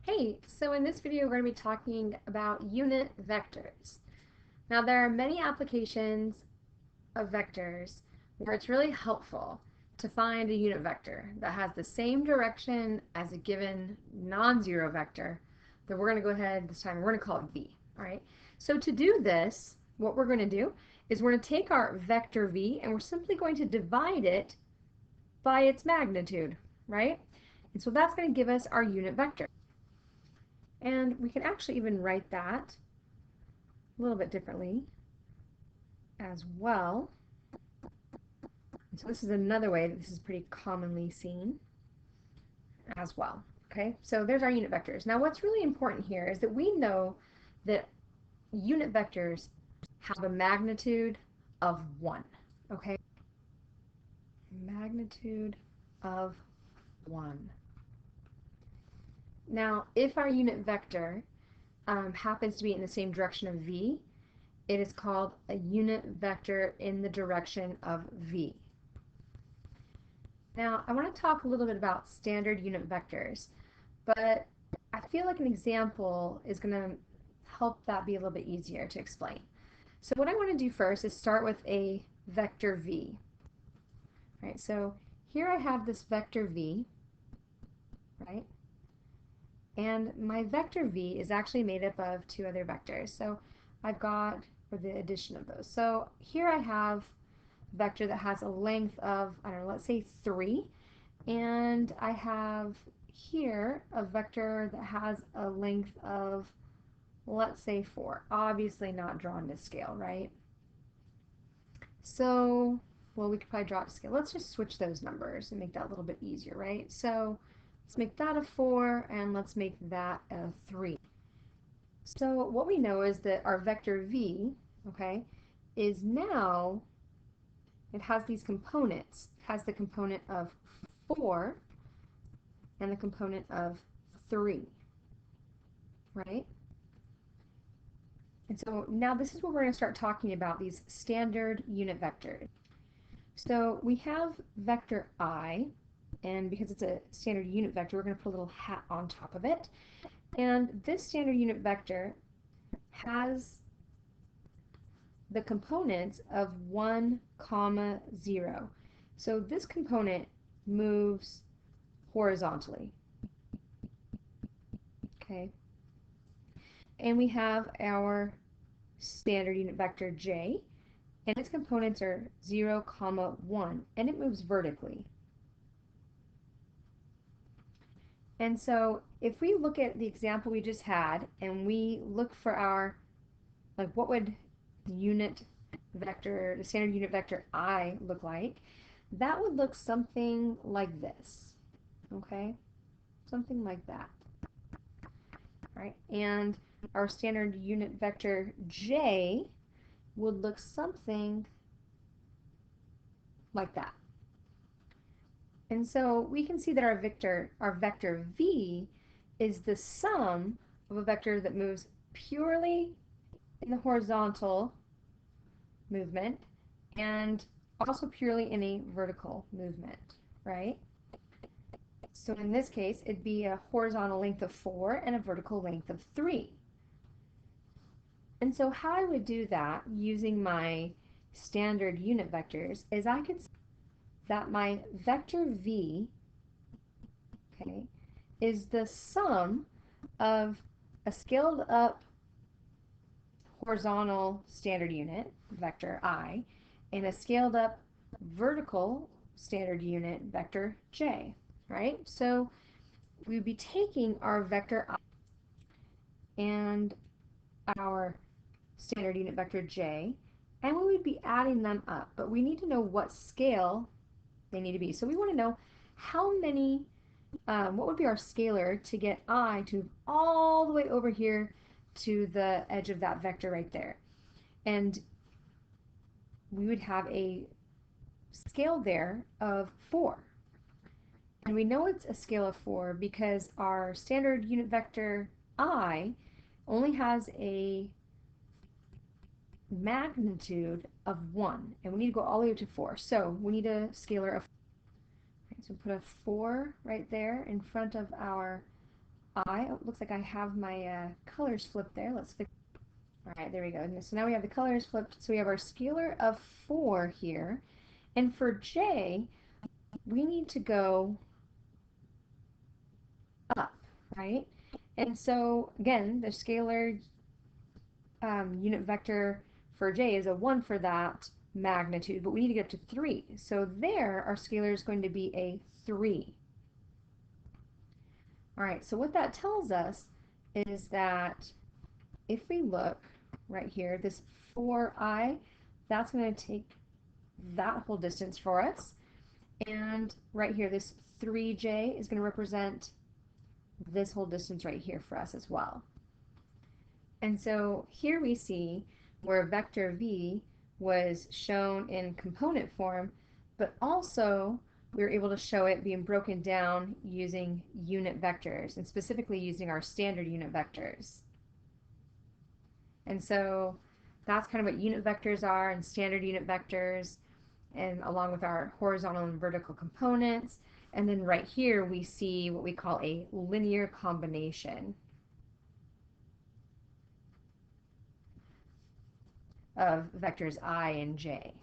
Hey, so in this video we're going to be talking about unit vectors. Now there are many applications of vectors where it's really helpful to find a unit vector that has the same direction as a given non-zero vector that we're going to go ahead this time, we're going to call it v. All right. So to do this, what we're going to do is we're going to take our vector v and we're simply going to divide it by its magnitude, right? And so that's going to give us our unit vector. And we can actually even write that a little bit differently as well. And so this is another way that this is pretty commonly seen as well. Okay, so there's our unit vectors. Now what's really important here is that we know that unit vectors have a magnitude of 1. Okay, magnitude of 1. Now if our unit vector happens to be in the same direction of v, it is called a unit vector in the direction of v. Now, I want to talk a little bit about standard unit vectors, but I feel like an example is going to help that be a little bit easier to explain. So what I want to do first is start with a vector v. Right, so here I have this vector v, right? And my vector v is actually made up of two other vectors. So I've got, for the addition of those. So here I have a vector that has a length of, I don't know, let's say 3. And I have here a vector that has a length of, let's say 4. Obviously not drawn to scale, right? So, well, we could probably draw it to scale. Let's just switch those numbers and make that a little bit easier, right? So let's make that a 4 and let's make that a 3. So what we know is that our vector v, okay, is now, it has these components. It has the component of 4 and the component of 3, right? And so now this is where we're going to start talking about these standard unit vectors. So we have vector I, and because it's a standard unit vector, we're going to put a little hat on top of it. And this standard unit vector has the components of 1, 0. So this component moves horizontally. Okay. And we have our standard unit vector j, and its components are 0, 1, and it moves vertically. And so if we look at the example we just had and we look for our, like, what would the unit vector, the standard unit vector I look like, that would look something like this, okay? Something like that, right? And our standard unit vector j would look something like that. And so we can see that our vector v is the sum of a vector that moves purely in the horizontal movement and also purely in a vertical movement, right? So in this case, it'd be a horizontal length of 4 and a vertical length of 3. And so how I would do that using my standard unit vectors is I could say that my vector v, okay, is the sum of a scaled up horizontal standard unit, vector I, and a scaled up vertical standard unit, vector j, right? So we would be taking our vector I and our standard unit vector j, and we would be adding them up, but we need to know what scale they need to be. So we want to know how many, what would be our scalar to get I to move all the way over here to the edge of that vector right there. And we would have a scale there of 4. And we know it's a scale of 4 because our standard unit vector I only has a magnitude of 1, and we need to go all the way up to 4. So we need a scalar of 4. Right, so put a 4 right there in front of our I, oh, looks like I have my colors flipped there. Let's fix. All right, there we go. And so now we have the colors flipped. So we have our scalar of 4 here. And for j, we need to go up, right? And so, again, the scalar unit vector for j is a 1 for that magnitude, but we need to get to 3. So there, our scalar is going to be a 3. All right, so what that tells us is that if we look right here, this 4i, that's going to take that whole distance for us. And right here, this 3j is going to represent this whole distance right here for us as well. And so here we see where vector v was shown in component form, but also we were able to show it being broken down using unit vectors, and specifically using our standard unit vectors. And so that's kind of what unit vectors are and standard unit vectors, and along with our horizontal and vertical components. And then right here we see what we call a linear combination of vectors I and j.